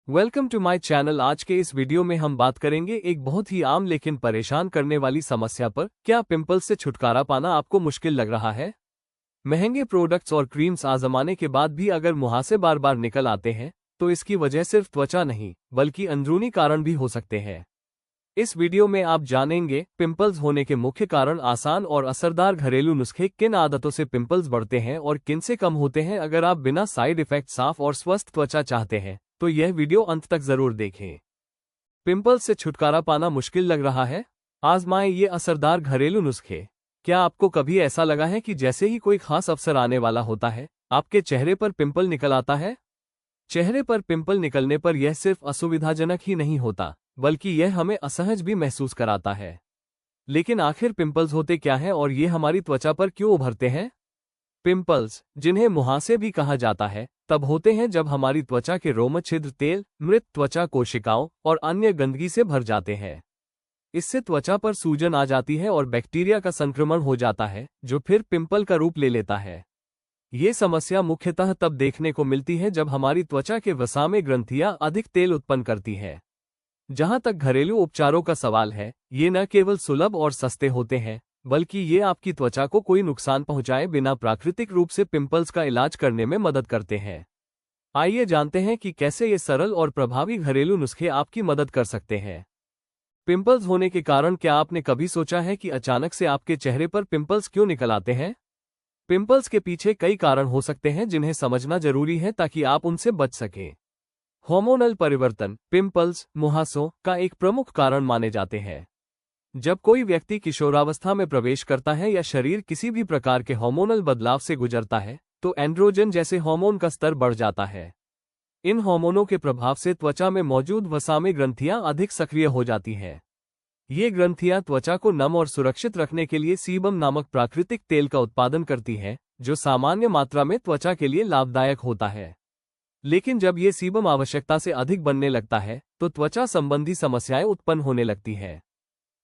Welcome to my channel. आज के इस वीडियो में हम बात करेंगे एक बहुत ही आम लेकिन परेशान करने वाली समस्या पर। क्या पिंपल्स से छुटकारा पाना आपको मुश्किल लग रहा है? महंगे प्रोडक्ट्स और क्रीम्स आजमाने के बाद भी अगर मुहासे बार बार निकल आते हैं तो इसकी वजह सिर्फ त्वचा नहीं बल्कि अंदरूनी कारण भी हो सकते हैं। इस वीडियो में आप जानेंगे पिंपल्स होने के मुख्य कारण, आसान और असरदार घरेलू नुस्खे, किन आदतों से पिंपल्स बढ़ते हैं और किन से कम होते हैं। अगर आप बिना साइड इफेक्ट साफ और स्वस्थ त्वचा चाहते हैं तो यह वीडियो अंत तक जरूर देखें। पिंपल्स से छुटकारा पाना मुश्किल लग रहा है? आजमाएं ये असरदार घरेलू नुस्खे। क्या आपको कभी ऐसा लगा है कि जैसे ही कोई खास अवसर आने वाला होता है आपके चेहरे पर पिंपल निकल आता है? चेहरे पर पिंपल निकलने पर यह सिर्फ असुविधाजनक ही नहीं होता बल्कि यह हमें असहज भी महसूस कराता है। लेकिन आखिर पिंपल्स होते क्या हैं और ये हमारी त्वचा पर क्यों उभरते हैं? पिंपल्स, जिन्हें मुहासे भी कहा जाता है, तब होते हैं जब हमारी त्वचा के रोम छिद्र तेल, मृत त्वचा कोशिकाओं और अन्य गंदगी से भर जाते हैं। इससे त्वचा पर सूजन आ जाती है और बैक्टीरिया का संक्रमण हो जाता है जो फिर पिंपल का रूप ले लेता है। ये समस्या मुख्यतः तब देखने को मिलती है जब हमारी त्वचा के वसा में ग्रंथियां अधिक तेल उत्पन्न करती है। जहां तक घरेलू उपचारों का सवाल है, ये न केवल सुलभ और सस्ते होते हैं बल्कि ये आपकी त्वचा को कोई नुकसान पहुंचाए बिना प्राकृतिक रूप से पिंपल्स का इलाज करने में मदद करते हैं। आइए जानते हैं कि कैसे ये सरल और प्रभावी घरेलू नुस्खे आपकी मदद कर सकते हैं। पिंपल्स होने के कारण, क्या आपने कभी सोचा है कि अचानक से आपके चेहरे पर पिंपल्स क्यों निकल आते हैं? पिंपल्स के पीछे कई कारण हो सकते हैं जिन्हें समझना जरूरी है ताकि आप उनसे बच सकें। हार्मोनल परिवर्तन पिंपल्स, मुहासों का एक प्रमुख कारण माने जाते हैं। जब कोई व्यक्ति किशोरावस्था में प्रवेश करता है या शरीर किसी भी प्रकार के हार्मोनल बदलाव से गुजरता है तो एंड्रोजन जैसे हार्मोन का स्तर बढ़ जाता है। इन हार्मोनों के प्रभाव से त्वचा में मौजूद वसा में ग्रंथियां अधिक सक्रिय हो जाती हैं। ये ग्रंथियां त्वचा को नम और सुरक्षित रखने के लिए सीबम नामक प्राकृतिक तेल का उत्पादन करती हैं, जो सामान्य मात्रा में त्वचा के लिए लाभदायक होता है। लेकिन जब ये सीबम आवश्यकता से अधिक बनने लगता है तो त्वचा संबंधी समस्याएं उत्पन्न होने लगती हैं।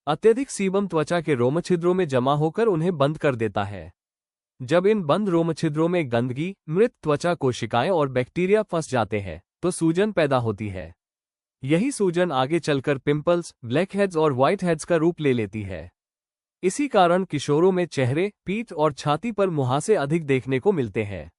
अत्यधिक सीबम त्वचा के रोमछिद्रों में जमा होकर उन्हें बंद कर देता है। जब इन बंद रोमछिद्रों में गंदगी, मृत त्वचा कोशिकाएं और बैक्टीरिया फंस जाते हैं तो सूजन पैदा होती है। यही सूजन आगे चलकर पिंपल्स, ब्लैकहेड्स और व्हाइटहेड्स का रूप ले लेती है। इसी कारण किशोरों में चेहरे, पीठ और छाती पर मुहासे अधिक देखने को मिलते हैं।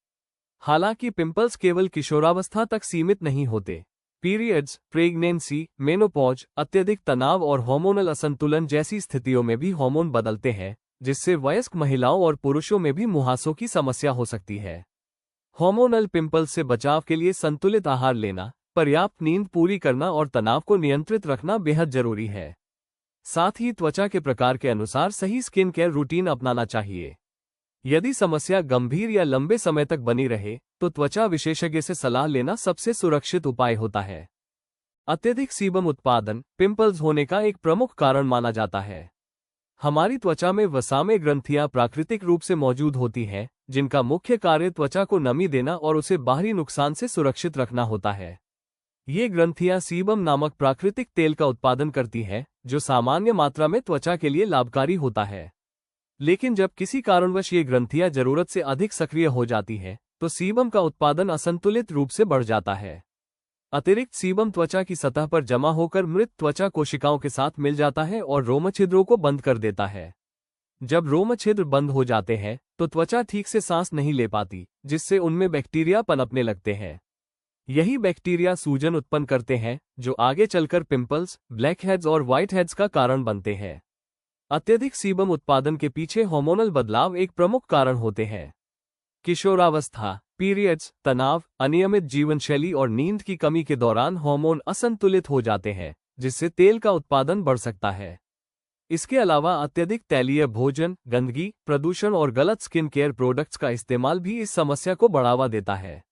हालांकि पिंपल्स केवल किशोरावस्था तक सीमित नहीं होते। पीरियड्स, प्रेगनेंसी, मेनोपॉज, अत्यधिक तनाव और हार्मोनल असंतुलन जैसी स्थितियों में भी हार्मोन बदलते हैं, जिससे वयस्क महिलाओं और पुरुषों में भी मुहासों की समस्या हो सकती है। हार्मोनल पिंपल्स से बचाव के लिए संतुलित आहार लेना, पर्याप्त नींद पूरी करना और तनाव को नियंत्रित रखना बेहद जरूरी है। साथ ही त्वचा के प्रकार के अनुसार सही स्किन केयर रूटीन अपनाना चाहिए। यदि समस्या गंभीर या लंबे समय तक बनी रहे तो त्वचा विशेषज्ञ से सलाह लेना सबसे सुरक्षित उपाय होता है। अत्यधिक सीबम उत्पादन पिंपल्स होने का एक प्रमुख कारण माना जाता है। हमारी त्वचा में वसा में ग्रंथियां प्राकृतिक रूप से मौजूद होती हैं, जिनका मुख्य कार्य त्वचा को नमी देना और उसे बाहरी नुकसान से सुरक्षित रखना होता है। ये ग्रंथियां सीबम नामक प्राकृतिक तेल का उत्पादन करती हैं, जो सामान्य मात्रा में त्वचा के लिए लाभकारी होता है। लेकिन जब किसी कारणवश ये ग्रंथियां जरूरत से अधिक सक्रिय हो जाती हैं तो सीबम का उत्पादन असंतुलित रूप से बढ़ जाता है। अतिरिक्त सीबम त्वचा की सतह पर जमा होकर मृत त्वचा कोशिकाओं के साथ मिल जाता है और रोमछिद्रों को बंद कर देता है। जब रोमछिद्र बंद हो जाते हैं तो त्वचा ठीक से सांस नहीं ले पाती, जिससे उनमें बैक्टीरिया पनपने लगते हैं। यही बैक्टीरिया सूजन उत्पन्न करते हैं, जो आगे चलकर पिंपल्स, ब्लैकहेड्स और व्हाइटहेड्स का कारण बनते हैं। अत्यधिक सीबम उत्पादन के पीछे हार्मोनल बदलाव एक प्रमुख कारण होते हैं। किशोरावस्था, पीरियड्स, तनाव, अनियमित जीवनशैली और नींद की कमी के दौरान हार्मोन असंतुलित हो जाते हैं, जिससे तेल का उत्पादन बढ़ सकता है। इसके अलावा अत्यधिक तैलीय भोजन, गंदगी, प्रदूषण और गलत स्किन केयर प्रोडक्ट्स का इस्तेमाल भी इस समस्या को बढ़ावा देता है।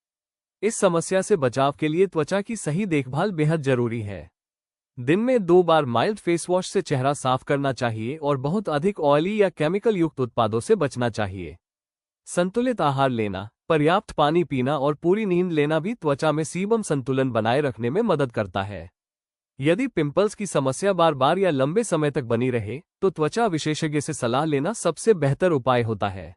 इस समस्या से बचाव के लिए त्वचा की सही देखभाल बेहद जरूरी है। दिन में 2 बार माइल्ड फेस वॉश से चेहरा साफ करना चाहिए और बहुत अधिक ऑयली या केमिकल युक्त उत्पादों से बचना चाहिए। संतुलित आहार लेना, पर्याप्त पानी पीना और पूरी नींद लेना भी त्वचा में सीबम संतुलन बनाए रखने में मदद करता है। यदि पिंपल्स की समस्या बार बार या लंबे समय तक बनी रहे तो त्वचा विशेषज्ञ से सलाह लेना सबसे बेहतर उपाय होता है।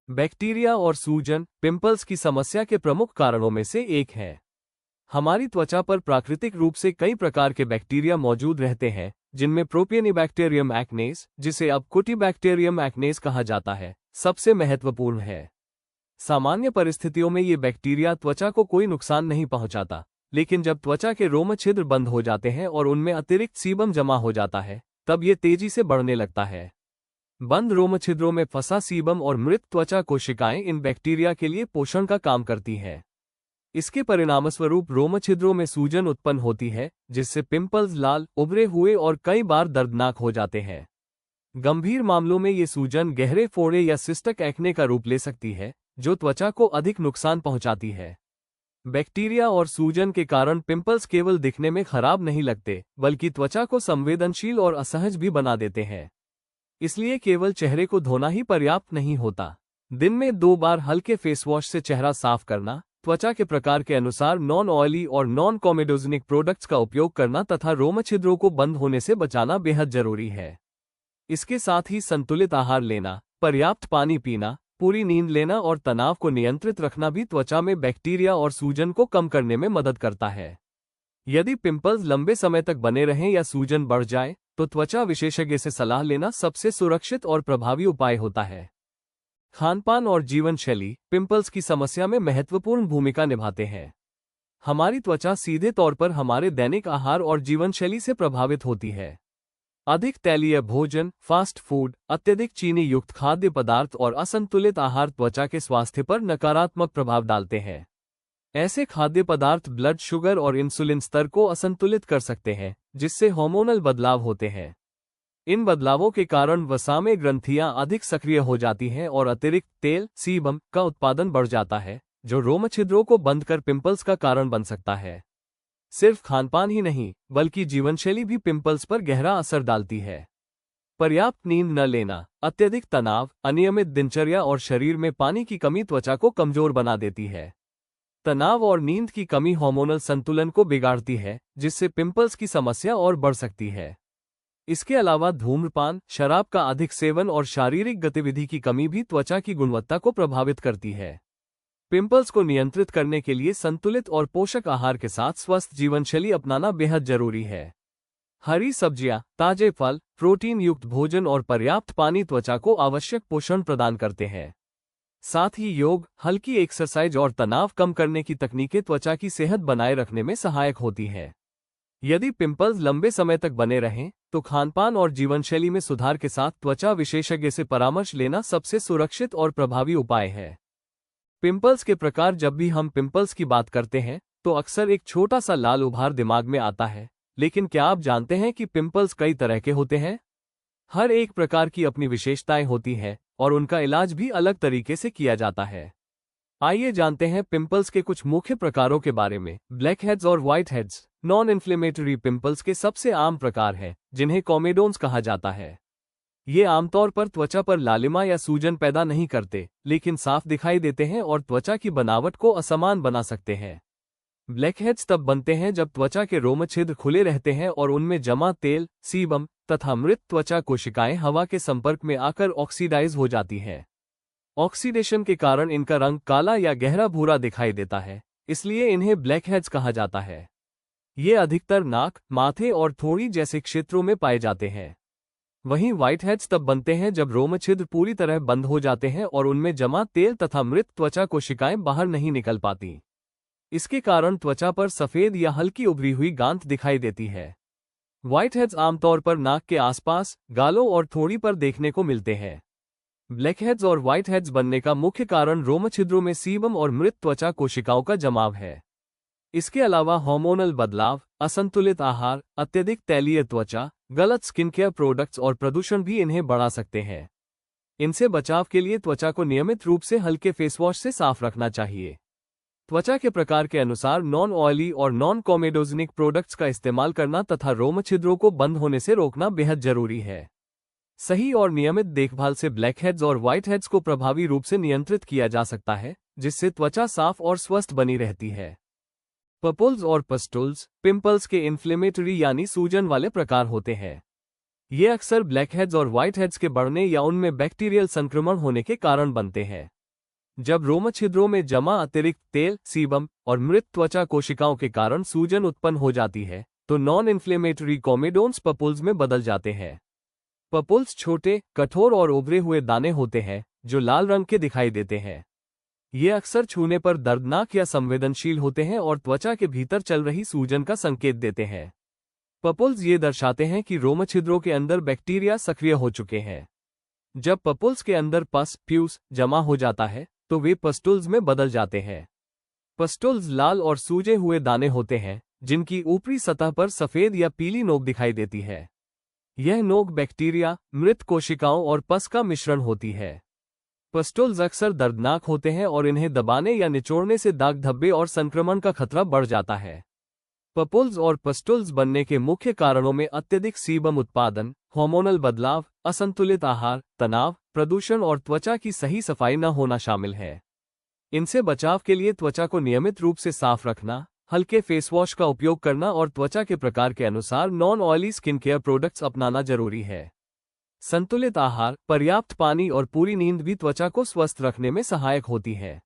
बैक्टीरिया और सूजन पिंपल्स की समस्या के प्रमुख कारणों में से एक है। हमारी त्वचा पर प्राकृतिक रूप से कई प्रकार के बैक्टीरिया मौजूद रहते हैं, जिनमें प्रोपियोनिबैक्टीरियम एक्नेस, जिसे अब कुटिबैक्टीरियम एक्नेस कहा जाता है, सबसे महत्वपूर्ण है। सामान्य परिस्थितियों में ये बैक्टीरिया त्वचा को कोई नुकसान नहीं पहुंचाता, लेकिन जब त्वचा के रोम छिद्र बंद हो जाते हैं और उनमें अतिरिक्त सीबम जमा हो जाता है, तब ये तेजी से बढ़ने लगता है। बंद रोम छिद्रों में फंसा सीबम और मृत त्वचा कोशिकाएं इन बैक्टीरिया के लिए पोषण का काम करती हैं। इसके परिणामस्वरूप रोम छिद्रों में सूजन उत्पन्न होती है, जिससे पिंपल्स लाल, उभरे हुए और कई बार दर्दनाक हो जाते हैं। गंभीर मामलों में ये सूजन गहरे फोड़े या सिस्टिक एक्ने का रूप ले सकती है, जो त्वचा को अधिक नुकसान पहुंचाती है। बैक्टीरिया और सूजन के कारण पिंपल्स केवल दिखने में खराब नहीं लगते, बल्कि त्वचा को संवेदनशील और असहज भी बना देते हैं। इसलिए केवल चेहरे को धोना ही पर्याप्त नहीं होता। दिन में 2 बार हल्के फेस वॉश से चेहरा साफ करना, त्वचा के प्रकार के अनुसार नॉन ऑयली और नॉन कॉमेडोजेनिक प्रोडक्ट्स का उपयोग करना तथा रोम छिद्रों को बंद होने से बचाना बेहद जरूरी है। इसके साथ ही संतुलित आहार लेना, पर्याप्त पानी पीना, पूरी नींद लेना और तनाव को नियंत्रित रखना भी त्वचा में बैक्टीरिया और सूजन को कम करने में मदद करता है। यदि पिंपल्स लंबे समय तक बने रहें या सूजन बढ़ जाए, तो त्वचा विशेषज्ञ से सलाह लेना सबसे सुरक्षित और प्रभावी उपाय होता है। खानपान और जीवन शैली पिंपल्स की समस्या में महत्वपूर्ण भूमिका निभाते हैं। हमारी त्वचा सीधे तौर पर हमारे दैनिक आहार और जीवन शैली से प्रभावित होती है। अधिक तैलीय भोजन, फास्ट फूड, अत्यधिक चीनी युक्त खाद्य पदार्थ और असंतुलित आहार त्वचा के स्वास्थ्य पर नकारात्मक प्रभाव डालते हैं। ऐसे खाद्य पदार्थ ब्लड शुगर और इंसुलिन स्तर को असंतुलित कर सकते हैं, जिससे हार्मोनल बदलाव होते हैं। इन बदलावों के कारण वसा में ग्रंथियां अधिक सक्रिय हो जाती हैं और अतिरिक्त तेल, सीबम का उत्पादन बढ़ जाता है, जो रोम छिद्रों को बंद कर पिंपल्स का कारण बन सकता है। सिर्फ खानपान ही नहीं, बल्कि जीवनशैली भी पिंपल्स पर गहरा असर डालती है। पर्याप्त नींद न लेना, अत्यधिक तनाव, अनियमित दिनचर्या और शरीर में पानी की कमी त्वचा को कमजोर बना देती है। तनाव और नींद की कमी हार्मोनल संतुलन को बिगाड़ती है, जिससे पिंपल्स की समस्या और बढ़ सकती है। इसके अलावा धूम्रपान, शराब का अधिक सेवन और शारीरिक गतिविधि की कमी भी त्वचा की गुणवत्ता को प्रभावित करती है। पिंपल्स को नियंत्रित करने के लिए संतुलित और पोषक आहार के साथ स्वस्थ जीवनशैली अपनाना बेहद जरूरी है। हरी सब्जियां, ताजे फल, प्रोटीन युक्त भोजन और पर्याप्त पानी त्वचा को आवश्यक पोषण प्रदान करते हैं। साथ ही योग, हल्की एक्सरसाइज और तनाव कम करने की तकनीकें त्वचा की सेहत बनाए रखने में सहायक होती हैं। यदि पिंपल्स लंबे समय तक बने रहें, तो खानपान और जीवनशैली में सुधार के साथ त्वचा विशेषज्ञ से परामर्श लेना सबसे सुरक्षित और प्रभावी उपाय है। पिंपल्स के प्रकार जब भी हम पिंपल्स की बात करते हैं, तो अक्सर एक छोटा सा लाल उभार दिमाग में आता है, लेकिन क्या आप जानते हैं कि पिंपल्स कई तरह के होते हैं? हर एक प्रकार की अपनी विशेषताएं होती हैं और उनका इलाज भी अलग तरीके से किया जाता है। आइए जानते हैं पिंपल्स के कुछ मुख्य प्रकारों के बारे में। ब्लैक हेड्स और white heads non inflammatory pimples के सबसे आम प्रकार हैं, जिन्हें कॉमेडोन्स कहा जाता है। ये आमतौर पर त्वचा पर लालिमा या सूजन पैदा नहीं करते, लेकिन साफ दिखाई देते हैं और त्वचा की बनावट को असमान बना सकते हैं। ब्लैकहेड्स तब बनते हैं जब त्वचा के रोम छिद्र खुले रहते हैं और उनमें जमा तेल, सीबम तथा मृत त्वचा कोशिकाएं हवा के संपर्क में आकर ऑक्सीडाइज हो जाती हैं। ऑक्सीडेशन के कारण इनका रंग काला या गहरा भूरा दिखाई देता है, इसलिए इन्हें ब्लैकहेड्स कहा जाता है। ये अधिकतर नाक, माथे और थोड़ी जैसे क्षेत्रों में पाए जाते हैं। वहीं व्हाइट हेड्स तब बनते हैं जब रोम छिद्र पूरी तरह बंद हो जाते हैं और उनमें जमा तेल तथा मृत त्वचा कोशिकाएं बाहर नहीं निकल पाती। इसके कारण त्वचा पर सफेद या हल्की उभरी हुई गांठ दिखाई देती है। व्हाइट हेड्स आमतौर पर नाक के आसपास, गालों और थोड़ी पर देखने को मिलते हैं। ब्लैकहेड्स और व्हाइट हेड्स बनने का मुख्य कारण रोम छिद्रों में सीबम और मृत त्वचा कोशिकाओं का जमाव है। इसके अलावा हार्मोनल बदलाव, असंतुलित आहार, अत्यधिक तैलीय त्वचा, गलत स्किन केयर प्रोडक्ट्स और प्रदूषण भी इन्हें बढ़ा सकते हैं। इनसे बचाव के लिए त्वचा को नियमित रूप से हल्के फेस वॉश से साफ रखना चाहिए। त्वचा के प्रकार के अनुसार नॉन ऑयली और नॉन कॉमेडोजेनिक प्रोडक्ट्स का इस्तेमाल करना तथा रोम छिद्रों को बंद होने से रोकना बेहद जरूरी है। सही और नियमित देखभाल से ब्लैकहेड्स और व्हाइट हेड्स को प्रभावी रूप से नियंत्रित किया जा सकता है, जिससे त्वचा साफ और स्वस्थ बनी रहती है। पपुल्स और पस्टुल्स पिंपल्स के इन्फ्लेमेटरी यानी सूजन वाले प्रकार होते हैं। ये अक्सर ब्लैकहेड्स और व्हाइट हेड्स के बढ़ने या उनमें बैक्टीरियल संक्रमण होने के कारण बनते हैं। जब रोम छिद्रों में जमा अतिरिक्त तेल, सीबम और मृत त्वचा कोशिकाओं के कारण सूजन उत्पन्न हो जाती है, तो नॉन इन्फ्लेमेटरी कोमेडोन्स पपुल्स में बदल जाते हैं। पपुल्स छोटे, कठोर और उभरे हुए दाने होते हैं जो लाल रंग के दिखाई देते हैं। ये अक्सर छूने पर दर्दनाक या संवेदनशील होते हैं और त्वचा के भीतर चल रही सूजन का संकेत देते हैं। पपुल्स ये दर्शाते हैं कि रोम छिद्रों के अंदर बैक्टीरिया सक्रिय हो चुके हैं। जब पपुल्स के अंदर पस, प्यूस जमा हो जाता है तो वे पस्टुल्स में बदल जाते हैं। पस्टुल्स लाल और सूजे हुए दाने होते हैं जिनकी ऊपरी सतह पर सफेद या पीली नोक दिखाई देती है। यह नोक बैक्टीरिया, मृत कोशिकाओं और पस का मिश्रण होती है। पस्टुल्स अक्सर दर्दनाक होते हैं और इन्हें दबाने या निचोड़ने से दाग धब्बे और संक्रमण का खतरा बढ़ जाता है। पपुल्स और पस्टुल्स बनने के मुख्य कारणों में अत्यधिक सीबम उत्पादन, हार्मोनल बदलाव, असंतुलित आहार, तनाव, प्रदूषण और त्वचा की सही सफाई न होना शामिल है। इनसे बचाव के लिए त्वचा को नियमित रूप से साफ रखना, हल्के फेस वॉश का उपयोग करना और त्वचा के प्रकार के अनुसार non oily skin care products अपनाना जरूरी है। संतुलित आहार, पर्याप्त पानी और पूरी नींद भी त्वचा को स्वस्थ रखने में सहायक होती है।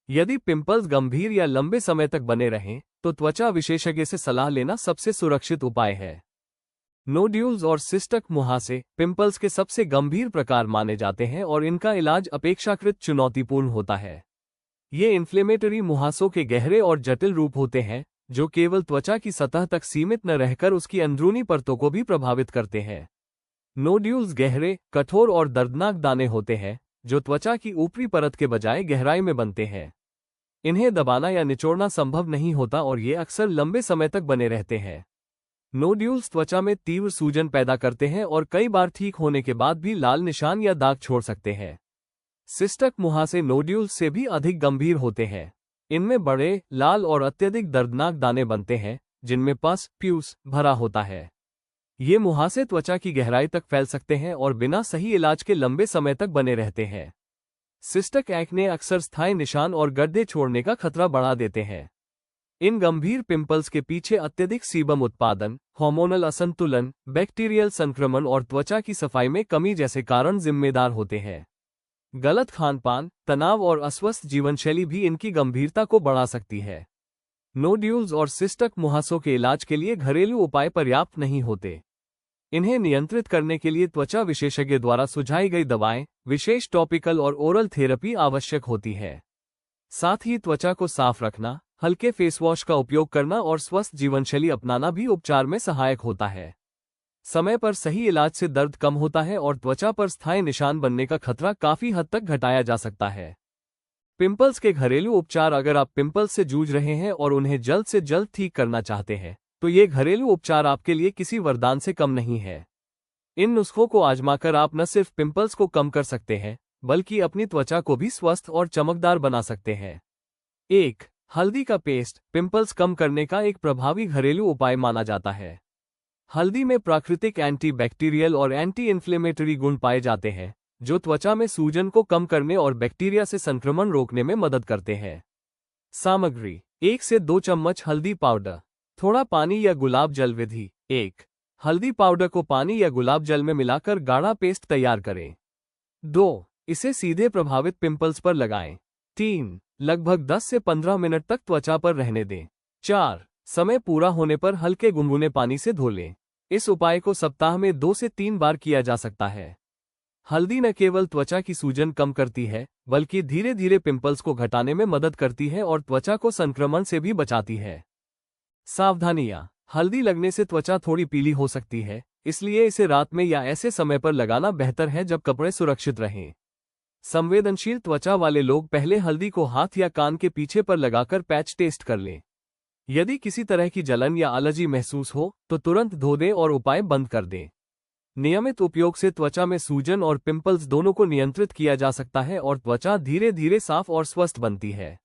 यदि पिंपल्स गंभीर या लंबे समय तक बने रहें तो त्वचा विशेषज्ञ से सलाह लेना सबसे सुरक्षित उपाय है। नोड्यूल्स और सिस्टक मुहासे पिंपल्स के सबसे गंभीर प्रकार माने जाते हैं और इनका इलाज अपेक्षाकृत चुनौतीपूर्ण होता है। ये इन्फ्लेमेटरी मुहासों के गहरे और जटिल रूप होते हैं जो केवल त्वचा की सतह तक सीमित न रहकर उसकी अंदरूनी परतों को भी प्रभावित करते हैं। नोड्यूल्स गहरे, कठोर और दर्दनाक दाने होते हैं जो त्वचा की ऊपरी परत के बजाय गहराई में बनते हैं। इन्हें दबाना या निचोड़ना संभव नहीं होता और ये अक्सर लंबे समय तक बने रहते हैं। नोड्यूल्स त्वचा में तीव्र सूजन पैदा करते हैं और कई बार ठीक होने के बाद भी लाल निशान या दाग छोड़ सकते हैं। सिस्टक मुहासे नोड्यूल्स से भी अधिक गंभीर होते हैं। इनमें बड़े, लाल और अत्यधिक दर्दनाक दाने बनते हैं जिनमें पस, प्यूस भरा होता है। ये मुहासे त्वचा की गहराई तक फैल सकते हैं और बिना सही इलाज के लंबे समय तक बने रहते हैं। सिस्टक एक्ने अक्सर स्थायी निशान और गड्ढे छोड़ने का खतरा बढ़ा देते हैं। इन गंभीर पिंपल्स के पीछे अत्यधिक सीबम उत्पादन, हार्मोनल असंतुलन, बैक्टीरियल संक्रमण और त्वचा की सफाई में कमी जैसे कारण जिम्मेदार होते हैं। गलत खानपान, तनाव और अस्वस्थ जीवनशैली भी इनकी गंभीरता को बढ़ा सकती है। नोड्यूल्स और सिस्टक मुहासों के इलाज के लिए घरेलू उपाय पर्याप्त नहीं होते। इन्हें नियंत्रित करने के लिए त्वचा विशेषज्ञ द्वारा सुझाई गई दवाएं, विशेष टॉपिकल और ओरल थेरेपी आवश्यक होती है। साथ ही त्वचा को साफ रखना, हल्के फेस वॉश का उपयोग करना और स्वस्थ जीवनशैली अपनाना भी उपचार में सहायक होता है। समय पर सही इलाज से दर्द कम होता है और त्वचा पर स्थायी निशान बनने का खतरा काफी हद तक घटाया जा सकता है। पिंपल्स के घरेलू उपचार। अगर आप पिंपल्स से जूझ रहे हैं और उन्हें जल्द से जल्द ठीक करना चाहते हैं तो ये घरेलू उपचार आपके लिए किसी वरदान से कम नहीं है। इन नुस्खों को आजमाकर आप न सिर्फ पिंपल्स को कम कर सकते हैं बल्कि अपनी त्वचा को भी स्वस्थ और चमकदार बना सकते हैं। 1. हल्दी का पेस्ट पिंपल्स कम करने का एक प्रभावी घरेलू उपाय माना जाता है। हल्दी में प्राकृतिक एंटी बैक्टीरियल और एंटी इन्फ्लेमेटरी गुण पाए जाते हैं जो त्वचा में सूजन को कम करने और बैक्टीरिया से संक्रमण रोकने में मदद करते हैं। सामग्री: 1 से 2 चम्मच हल्दी पाउडर, थोड़ा पानी या गुलाब जल। विधि: 1. हल्दी पाउडर को पानी या गुलाब जल में मिलाकर गाढ़ा पेस्ट तैयार करें। 2. इसे सीधे प्रभावित पिंपल्स पर लगाएं। 3. लगभग 10 से 15 मिनट तक त्वचा पर रहने दें। 4. समय पूरा होने पर हल्के गुनगुने पानी से धो लें। इस उपाय को सप्ताह में 2 से 3 बार किया जा सकता है। हल्दी न केवल त्वचा की सूजन कम करती है बल्कि धीरे धीरे पिंपल्स को घटाने में मदद करती है और त्वचा को संक्रमण से भी बचाती है। सावधानियां: हल्दी लगने से त्वचा थोड़ी पीली हो सकती है, इसलिए इसे रात में या ऐसे समय पर लगाना बेहतर है जब कपड़े सुरक्षित रहें। संवेदनशील त्वचा वाले लोग पहले हल्दी को हाथ या कान के पीछे पर लगाकर पैच टेस्ट कर लें। यदि किसी तरह की जलन या एलर्जी महसूस हो तो तुरंत धो दें और उपाय बंद कर दें। नियमित उपयोग से त्वचा में सूजन और पिंपल्स दोनों को नियंत्रित किया जा सकता है और त्वचा धीरे धीरे साफ और स्वस्थ बनती है।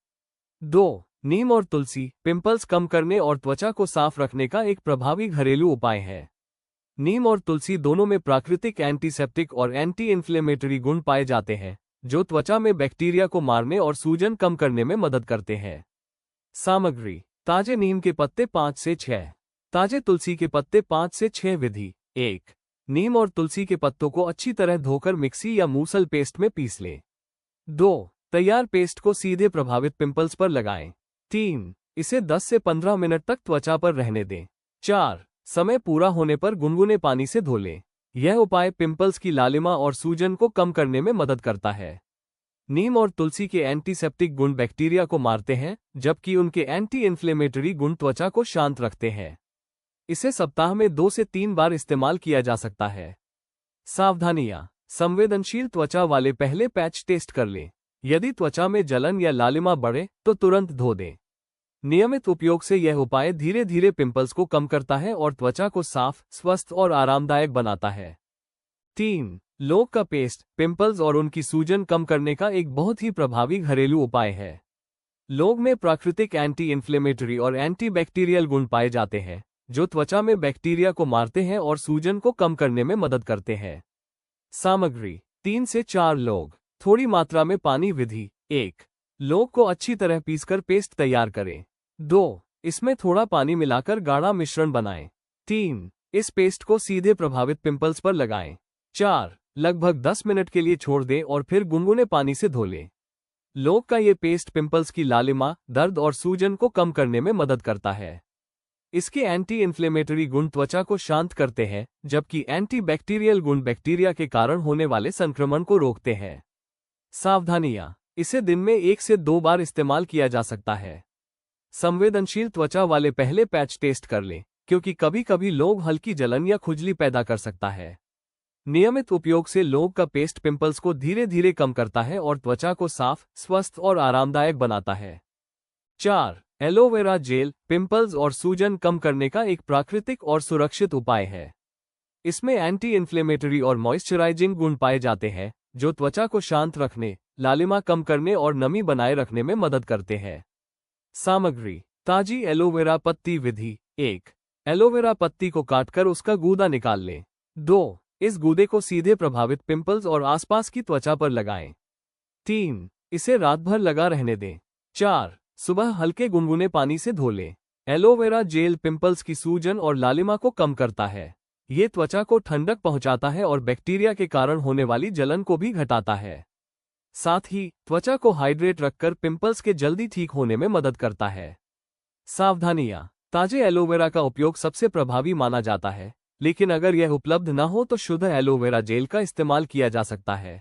2. नीम और तुलसी पिंपल्स कम करने और त्वचा को साफ रखने का एक प्रभावी घरेलू उपाय है। नीम और तुलसी दोनों में प्राकृतिक एंटीसेप्टिक और एंटी इन्फ्लेमेटरी गुण पाए जाते हैं जो त्वचा में बैक्टीरिया को मारने और सूजन कम करने में मदद करते हैं। सामग्री: ताजे नीम के पत्ते 5 से 6, ताजे तुलसी के पत्ते 5 से 6। विधि: 1. नीम और तुलसी के पत्तों को अच्छी तरह धोकर मिक्सी या मूसल पेस्ट में पीस लें। 2. तैयार पेस्ट को सीधे प्रभावित पिंपल्स पर लगाएं। 3. इसे 10 से 15 मिनट तक त्वचा पर रहने दें। 4. समय पूरा होने पर गुनगुने पानी से धो लें। यह उपाय पिंपल्स की लालिमा और सूजन को कम करने में मदद करता है। नीम और तुलसी के एंटीसेप्टिक गुण बैक्टीरिया को मारते हैं, जबकि उनके एंटी इन्फ्लेमेटरी गुण त्वचा को शांत रखते हैं। इसे सप्ताह में 2 से 3 बार इस्तेमाल किया जा सकता है। सावधानियां। संवेदनशील त्वचा वाले पहले पैच टेस्ट कर लें। यदि त्वचा में जलन या लालिमा बढ़े तो तुरंत धो दें। नियमित उपयोग से यह उपाय धीरे धीरे पिंपल्स को कम करता है और त्वचा को साफ, स्वस्थ और आरामदायक बनाता है। 3. लौंग का पेस्ट पिंपल्स और उनकी सूजन कम करने का एक बहुत ही प्रभावी घरेलू उपाय है। लौंग में प्राकृतिक एंटी इन्फ्लेमेटरी और एंटीबैक्टीरियल गुण पाए जाते हैं, जो त्वचा में बैक्टीरिया को मारते हैं और सूजन को कम करने में मदद करते हैं। सामग्री: 3 से 4 लौंग। थोड़ी मात्रा में पानी विधि। 1. लौंग को अच्छी तरह पीसकर पेस्ट तैयार करें। 2. इसमें थोड़ा पानी मिलाकर गाढ़ा मिश्रण बनाएं। 3. इस पेस्ट को सीधे प्रभावित पिंपल्स पर लगाएं। 4. लगभग 10 मिनट के लिए छोड़ दें और फिर गुनगुने पानी से धो लें। लौंग का ये पेस्ट पिंपल्स की लालिमा, दर्द और सूजन को कम करने में मदद करता है। इसके एंटी इन्फ्लेमेटरी गुण त्वचा को शांत करते हैं, जबकि एंटीबैक्टीरियल गुण बैक्टीरिया के कारण होने वाले संक्रमण को रोकते हैं। सावधानियां। इसे दिन में 1 से 2 बार इस्तेमाल किया जा सकता है। संवेदनशील त्वचा वाले पहले पैच टेस्ट कर लें, क्योंकि कभी कभी लौंग हल्की जलन या खुजली पैदा कर सकता है। नियमित उपयोग से लौंग का पेस्ट पिंपल्स को धीरे धीरे कम करता है और त्वचा को साफ, स्वस्थ और आरामदायक बनाता है। 4. एलोवेरा जेल पिंपल्स और सूजन कम करने का एक प्राकृतिक और सुरक्षित उपाय है। इसमें एंटी इन्फ्लेमेटरी और मॉइस्चराइजिंग गुण पाए जाते हैं, जो त्वचा को शांत रखने, लालिमा कम करने और नमी बनाए रखने में मदद करते हैं। सामग्री: ताजी एलोवेरा पत्ती विधि। 1. एलोवेरा पत्ती को काटकर उसका गूदा निकाल लें। 2. इस गूदे को सीधे प्रभावित पिंपल्स और आसपास की त्वचा पर लगाएं। 3. इसे रात भर लगा रहने दें। 4. सुबह हल्के गुनगुने पानी से धो लें। एलोवेरा जेल पिंपल्स की सूजन और लालिमा को कम करता है। ये त्वचा को ठंडक पहुंचाता है और बैक्टीरिया के कारण होने वाली जलन को भी घटाता है। साथ ही त्वचा को हाइड्रेट रखकर पिंपल्स के जल्दी ठीक होने में मदद करता है। सावधानियां। ताजे एलोवेरा का उपयोग सबसे प्रभावी माना जाता है, लेकिन अगर यह उपलब्ध न हो तो शुद्ध एलोवेरा जेल का इस्तेमाल किया जा सकता है।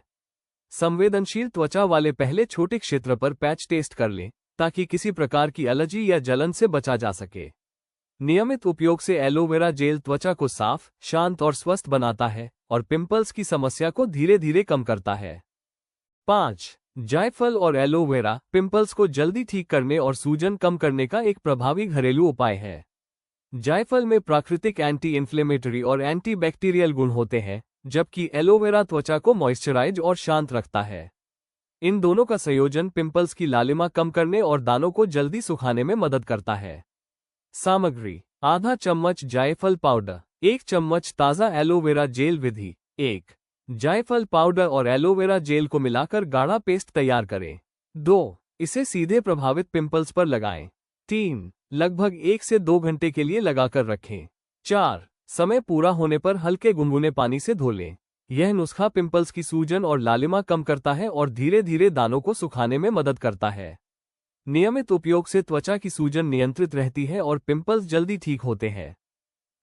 संवेदनशील त्वचा वाले पहले छोटे क्षेत्र पर पैच टेस्ट कर लें, ताकि किसी प्रकार की एलर्जी या जलन से बचा जा सके। नियमित उपयोग से एलोवेरा जेल त्वचा को साफ, शांत और स्वस्थ बनाता है और पिंपल्स की समस्या को धीरे धीरे कम करता है। 5. जायफल और एलोवेरा पिंपल्स को जल्दी ठीक करने और सूजन कम करने का एक प्रभावी घरेलू उपाय है। जायफल में प्राकृतिक एंटी इन्फ्लेमेटरी और एंटीबैक्टीरियल गुण होते हैं, जबकि एलोवेरा त्वचा को मॉइस्चराइज और शांत रखता है। इन दोनों का संयोजन पिंपल्स की लालिमा कम करने और दानों को जल्दी सुखाने में मदद करता है। सामग्री: आधा चम्मच जायफल पाउडर। 1 चम्मच ताज़ा एलोवेरा जेल विधि। 1. जायफल पाउडर और एलोवेरा जेल को मिलाकर गाढ़ा पेस्ट तैयार करें। 2. इसे सीधे प्रभावित पिंपल्स पर लगाएं। 3. लगभग 1 से 2 घंटे के लिए लगाकर रखें। 4. समय पूरा होने पर हल्के गुनगुने पानी से धो लें। यह नुस्खा पिंपल्स की सूजन और लालिमा कम करता है और धीरे धीरे दानों को सुखाने में मदद करता है। नियमित उपयोग से त्वचा की सूजन नियंत्रित रहती है और पिंपल्स जल्दी ठीक होते हैं।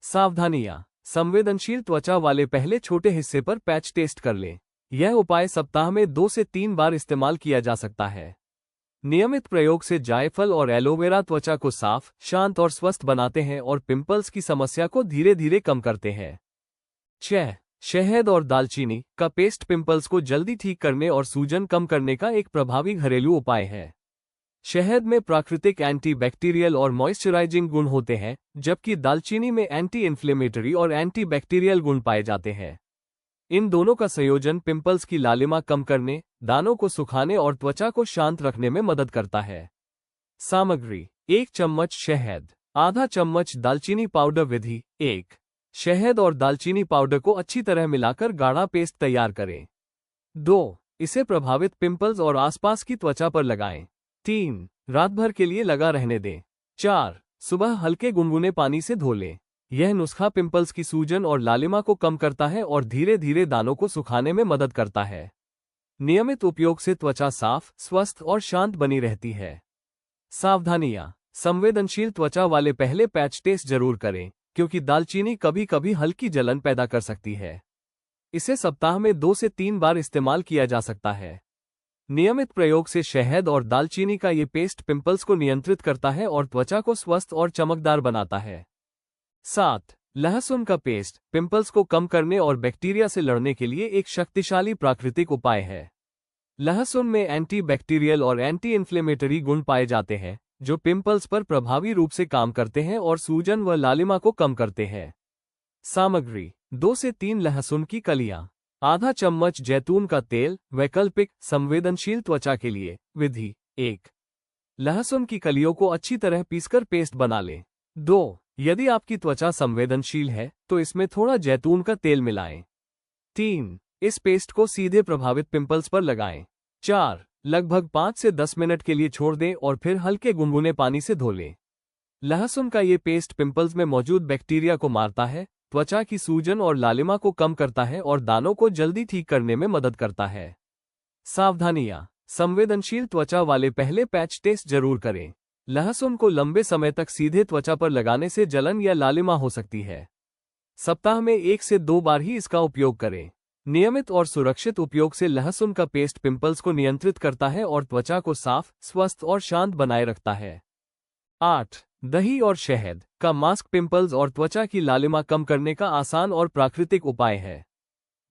सावधानियां। संवेदनशील त्वचा वाले पहले छोटे हिस्से पर पैच टेस्ट कर लें। यह उपाय सप्ताह में 2 से 3 बार इस्तेमाल किया जा सकता है। नियमित प्रयोग से जायफल और एलोवेरा त्वचा को साफ, शांत और स्वस्थ बनाते हैं और पिंपल्स की समस्या को धीरे धीरे कम करते हैं। 6. शहद और दालचीनी का पेस्ट पिंपल्स को जल्दी ठीक करने और सूजन कम करने का एक प्रभावी घरेलू उपाय है। शहद में प्राकृतिक एंटीबैक्टीरियल और मॉइस्चराइजिंग गुण होते हैं, जबकि दालचीनी में एंटी इन्फ्लेमेटरी और एंटीबैक्टीरियल गुण पाए जाते हैं। इन दोनों का संयोजन पिंपल्स की लालिमा कम करने, दानों को सुखाने और त्वचा को शांत रखने में मदद करता है। सामग्री: 1 चम्मच शहद, आधा चम्मच दालचीनी पाउडर विधि। 1. शहद और दालचीनी पाउडर को अच्छी तरह मिलाकर गाढ़ा पेस्ट तैयार करें। 2. इसे प्रभावित पिंपल्स और आसपास की त्वचा पर लगाएं। 3. रात भर के लिए लगा रहने दें। 4. सुबह हल्के गुनगुने पानी से धो लें। यह नुस्खा पिंपल्स की सूजन और लालिमा को कम करता है और धीरे धीरे दानों को सुखाने में मदद करता है। नियमित उपयोग से त्वचा साफ, स्वस्थ और शांत बनी रहती है। सावधानियां। संवेदनशील त्वचा वाले पहले पैच टेस्ट जरूर करें, क्योंकि दालचीनी कभी कभी हल्की जलन पैदा कर सकती है। इसे सप्ताह में 2 से 3 बार इस्तेमाल किया जा सकता है। नियमित प्रयोग से शहद और दालचीनी का ये पेस्ट पिंपल्स को नियंत्रित करता है और त्वचा को स्वस्थ और चमकदार बनाता है। 7. लहसुन का पेस्ट पिंपल्स को कम करने और बैक्टीरिया से लड़ने के लिए एक शक्तिशाली प्राकृतिक उपाय है। लहसुन में एंटी बैक्टीरियल और एंटी इन्फ्लेमेटरी गुण पाए जाते हैं, जो पिंपल्स पर प्रभावी रूप से काम करते हैं और सूजन व लालिमा को कम करते हैं। सामग्री: 2 से 3 लहसुन की कलियां, आधा चम्मच जैतून का तेल। वैकल्पिक संवेदनशील त्वचा के लिए विधि: 1. लहसुन की कलियों को अच्छी तरह पीसकर पेस्ट बना लें। 2. यदि आपकी त्वचा संवेदनशील है तो इसमें थोड़ा जैतून का तेल मिलाएं। 3. इस पेस्ट को सीधे प्रभावित पिंपल्स पर लगाएं। 4. लगभग 5 से 10 मिनट के लिए छोड़ दें और फिर हल्के गुनगुने पानी से धो लें। लहसुन का ये पेस्ट पिंपल्स में मौजूद बैक्टीरिया को मारता है, त्वचा की सूजन और लालिमा को कम करता है और दानों को जल्दी ठीक करने में मदद करता है। सावधानियां। संवेदनशील त्वचा वाले पहले पैच टेस्ट जरूर करें। लहसुन को लंबे समय तक सीधे त्वचा पर लगाने से जलन या लालिमा हो सकती है। सप्ताह में 1 से 2 बार ही इसका उपयोग करें। नियमित और सुरक्षित उपयोग से लहसुन का पेस्ट पिंपल्स को नियंत्रित करता है और त्वचा को साफ, स्वस्थ और शांत बनाए रखता है। 8. दही और शहद का मास्क पिंपल्स और त्वचा की लालिमा कम करने का आसान और प्राकृतिक उपाय है।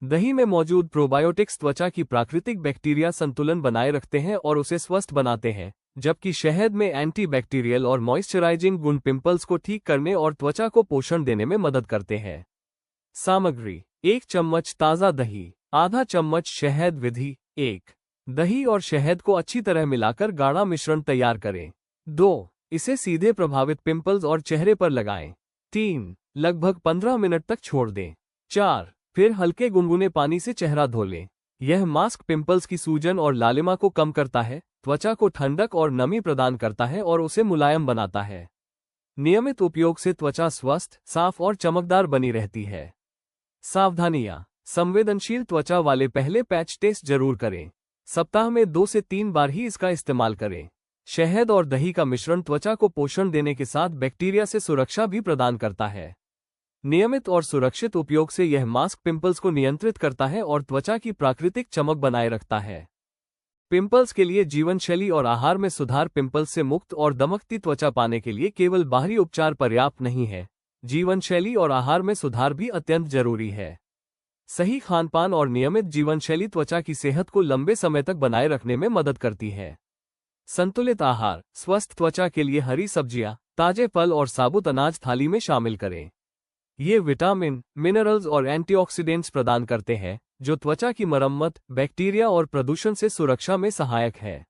दही में मौजूद प्रोबायोटिक्स त्वचा की प्राकृतिक बैक्टीरिया संतुलन बनाए रखते हैं और उसे स्वस्थ बनाते हैं, जबकि शहद में एंटीबैक्टीरियल और मॉइस्चराइजिंग गुण पिंपल्स को ठीक करने और त्वचा को पोषण देने में मदद करते हैं। सामग्री: 1 चम्मच ताज़ा दही, आधा चम्मच शहद। विधि: 1. दही और शहद को अच्छी तरह मिलाकर गाढ़ा मिश्रण तैयार करें। 2. इसे सीधे प्रभावित पिंपल्स और चेहरे पर लगाएं। 3. लगभग 15 मिनट तक छोड़ दें। 4. फिर हल्के गुनगुने पानी से चेहरा धो लें। यह मास्क पिंपल्स की सूजन और लालिमा को कम करता है, त्वचा को ठंडक और नमी प्रदान करता है और उसे मुलायम बनाता है। नियमित उपयोग से त्वचा स्वस्थ, साफ और चमकदार बनी रहती है। सावधानियां। संवेदनशील त्वचा वाले पहले पैच टेस्ट जरूर करें। सप्ताह में 2 से 3 बार ही इसका इस्तेमाल करें। शहद और दही का मिश्रण त्वचा को पोषण देने के साथ बैक्टीरिया से सुरक्षा भी प्रदान करता है। नियमित और सुरक्षित उपयोग से यह मास्क पिंपल्स को नियंत्रित करता है और त्वचा की प्राकृतिक चमक बनाए रखता है। पिंपल्स के लिए जीवनशैली और आहार में सुधार। पिंपल्स से मुक्त और दमकती त्वचा पाने के लिए केवल बाहरी उपचार पर्याप्त नहीं है, जीवनशैली और आहार में सुधार भी अत्यंत जरूरी है। सही खानपान और नियमित जीवनशैली त्वचा की सेहत को लंबे समय तक बनाए रखने में मदद करती है। संतुलित आहार: स्वस्थ त्वचा के लिए हरी सब्जियां, ताजे फल और साबुत अनाज थाली में शामिल करें। ये विटामिन, मिनरल्स और एंटीऑक्सीडेंट्स प्रदान करते हैं, जो त्वचा की मरम्मत, बैक्टीरिया और प्रदूषण से सुरक्षा में सहायक है।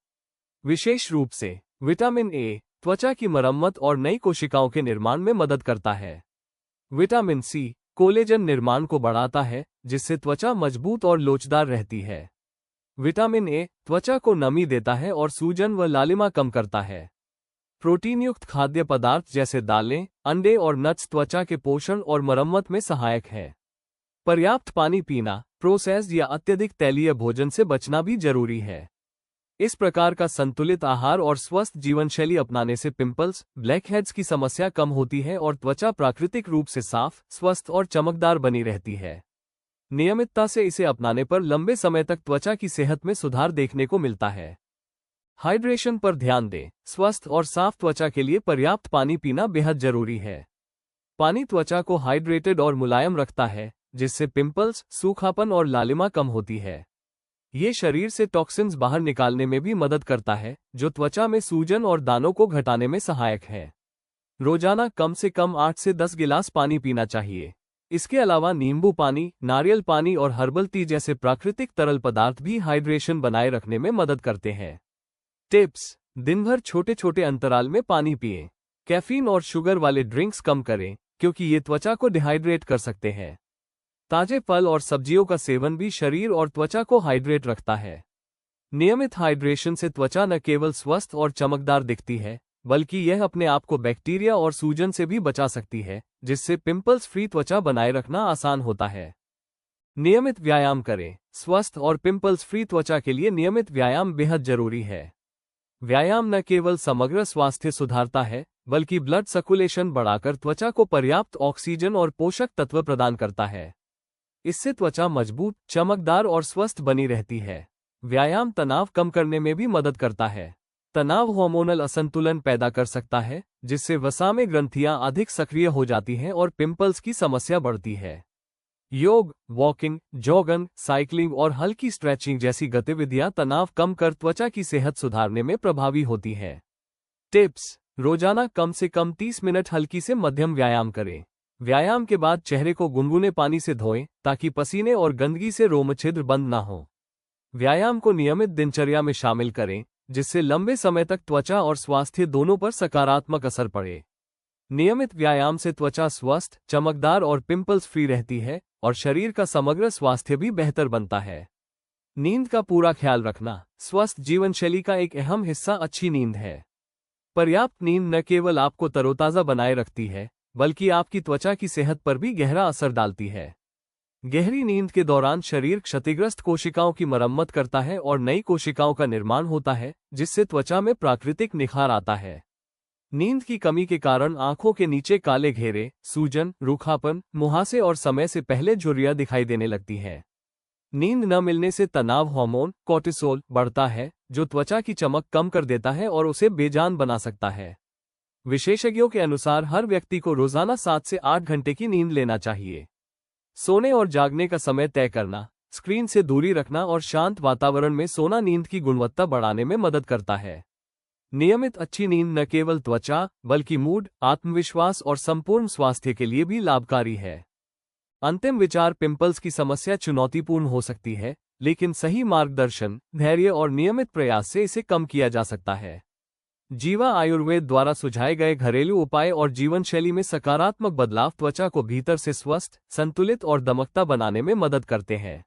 विशेष रूप से विटामिन ए त्वचा की मरम्मत और नई कोशिकाओं के निर्माण में मदद करता है। विटामिन सी कोलेजन निर्माण को बढ़ाता है, जिससे त्वचा मजबूत और लोचदार रहती है। विटामिन ए त्वचा को नमी देता है और सूजन व लालिमा कम करता है। प्रोटीनयुक्त खाद्य पदार्थ जैसे दालें, अंडे और नट्स त्वचा के पोषण और मरम्मत में सहायक है। पर्याप्त पानी पीना, प्रोसेस्ड या अत्यधिक तैलीय भोजन से बचना भी जरूरी है। इस प्रकार का संतुलित आहार और स्वस्थ जीवनशैली अपनाने से पिंपल्स, ब्लैकहेड्स की समस्या कम होती है और त्वचा प्राकृतिक रूप से साफ, स्वस्थ और चमकदार बनी रहती है। नियमितता से इसे अपनाने पर लंबे समय तक त्वचा की सेहत में सुधार देखने को मिलता है। हाइड्रेशन पर ध्यान दें। स्वस्थ और साफ त्वचा के लिए पर्याप्त पानी पीना बेहद जरूरी है। पानी त्वचा को हाइड्रेटेड और मुलायम रखता है, जिससे पिंपल्स, सूखापन और लालिमा कम होती है। ये शरीर से टॉक्सिन्स बाहर निकालने में भी मदद करता है, जो त्वचा में सूजन और दानों को घटाने में सहायक है। रोजाना कम से कम 8 से 10 गिलास पानी पीना चाहिए। इसके अलावा नींबू पानी, नारियल पानी और हर्बल टी जैसे प्राकृतिक तरल पदार्थ भी हाइड्रेशन बनाए रखने में मदद करते हैं। टिप्स: दिन भर छोटे छोटे अंतराल में पानी पिएं। कैफीन और शुगर वाले ड्रिंक्स कम करें, क्योंकि ये त्वचा को डिहाइड्रेट कर सकते हैं। ताजे फल और सब्जियों का सेवन भी शरीर और त्वचा को हाइड्रेट रखता है। नियमित हाइड्रेशन से त्वचा न केवल स्वस्थ और चमकदार दिखती है, बल्कि यह अपने आप को बैक्टीरिया और सूजन से भी बचा सकती है, जिससे पिंपल्स फ्री त्वचा बनाए रखना आसान होता है। नियमित व्यायाम करें। स्वस्थ और पिंपल्स फ्री त्वचा के लिए नियमित व्यायाम बेहद जरूरी है। व्यायाम न केवल समग्र स्वास्थ्य सुधारता है, बल्कि ब्लड सर्कुलेशन बढ़ाकर त्वचा को पर्याप्त ऑक्सीजन और पोषक तत्व प्रदान करता है। इससे त्वचा मजबूत, चमकदार और स्वस्थ बनी रहती है। व्यायाम तनाव कम करने में भी मदद करता है। तनाव हार्मोनल असंतुलन पैदा कर सकता है, जिससे वसा में ग्रंथियां अधिक सक्रिय हो जाती हैं और पिंपल्स की समस्या बढ़ती है। योग, वॉकिंग, जॉगिंग, साइकिलिंग और हल्की स्ट्रेचिंग जैसी गतिविधियां तनाव कम कर त्वचा की सेहत सुधारने में प्रभावी होती है। टिप्स: रोजाना कम से कम 30 मिनट हल्की से मध्यम व्यायाम करें। व्यायाम के बाद चेहरे को गुनगुने पानी से धोएं ताकि पसीने और गंदगी से रोमछिद्र बंद ना हो। व्यायाम को नियमित दिनचर्या में शामिल करें, जिससे लंबे समय तक त्वचा और स्वास्थ्य दोनों पर सकारात्मक असर पड़े। नियमित व्यायाम से त्वचा स्वस्थ, चमकदार और पिंपल्स फ्री रहती है और शरीर का समग्र स्वास्थ्य भी बेहतर बनता है। नींद का पूरा ख्याल रखना स्वस्थ जीवनशैली का एक अहम हिस्सा अच्छी नींद है। पर्याप्त नींद न केवल आपको तरोताजा बनाए रखती है, बल्कि आपकी त्वचा की सेहत पर भी गहरा असर डालती है। गहरी नींद के दौरान शरीर क्षतिग्रस्त कोशिकाओं की मरम्मत करता है और नई कोशिकाओं का निर्माण होता है, जिससे त्वचा में प्राकृतिक निखार आता है। नींद की कमी के कारण आंखों के नीचे काले घेरे, सूजन, रूखापन, मुहासे और समय से पहले झुर्रियां दिखाई देने लगती है। नींद न मिलने से तनाव हार्मोन कोर्टिसोल बढ़ता है, जो त्वचा की चमक कम कर देता है और उसे बेजान बना सकता है। विशेषज्ञों के अनुसार हर व्यक्ति को रोजाना 7 से 8 घंटे की नींद लेना चाहिए। सोने और जागने का समय तय करना, स्क्रीन से दूरी रखना और शांत वातावरण में सोना नींद की गुणवत्ता बढ़ाने में मदद करता है। नियमित अच्छी नींद न केवल त्वचा, बल्कि मूड, आत्मविश्वास और संपूर्ण स्वास्थ्य के लिए भी लाभकारी है। अंतिम विचार: पिंपल्स की समस्या चुनौतीपूर्ण हो सकती है, लेकिन सही मार्गदर्शन, धैर्य और नियमित प्रयास से इसे कम किया जा सकता है। जीवा आयुर्वेद द्वारा सुझाए गए घरेलू उपाय और जीवनशैली में सकारात्मक बदलाव त्वचा को भीतर से स्वस्थ, संतुलित और दमकता बनाने में मदद करते हैं।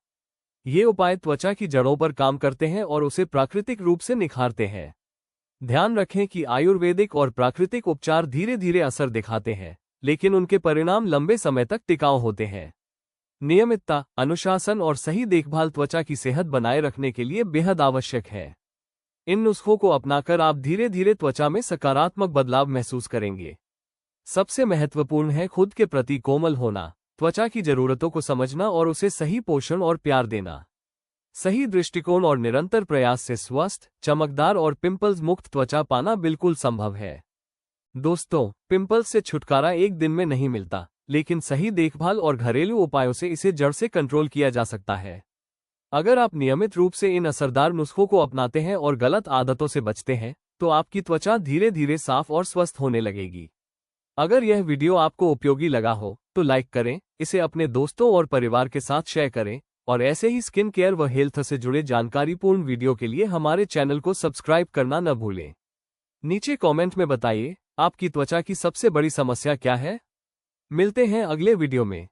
ये उपाय त्वचा की जड़ों पर काम करते हैं और उसे प्राकृतिक रूप से निखारते हैं। ध्यान रखें कि आयुर्वेदिक और प्राकृतिक उपचार धीरे धीरे असर दिखाते हैं, लेकिन उनके परिणाम लंबे समय तक टिकाऊ होते हैं। नियमितता, अनुशासन और सही देखभाल त्वचा की सेहत बनाए रखने के लिए बेहद आवश्यक है। इन नुस्खों को अपनाकर आप धीरे धीरे त्वचा में सकारात्मक बदलाव महसूस करेंगे। सबसे महत्वपूर्ण है खुद के प्रति कोमल होना, त्वचा की जरूरतों को समझना और उसे सही पोषण और प्यार देना। सही दृष्टिकोण और निरंतर प्रयास से स्वस्थ, चमकदार और पिंपल्स मुक्त त्वचा पाना बिल्कुल संभव है। दोस्तों, पिंपल्स से छुटकारा एक दिन में नहीं मिलता, लेकिन सही देखभाल और घरेलू उपायों से इसे जड़ से कंट्रोल किया जा सकता है। अगर आप नियमित रूप से इन असरदार नुस्खों को अपनाते हैं और गलत आदतों से बचते हैं, तो आपकी त्वचा धीरे धीरे साफ और स्वस्थ होने लगेगी। अगर यह वीडियो आपको उपयोगी लगा हो, तो लाइक करें, इसे अपने दोस्तों और परिवार के साथ शेयर करें और ऐसे ही स्किन केयर व हेल्थ से जुड़े जानकारीपूर्ण वीडियो के लिए हमारे चैनल को सब्सक्राइब करना न भूलें। नीचे कमेंट में बताइए, आपकी त्वचा की सबसे बड़ी समस्या क्या है? मिलते हैं अगले वीडियो में।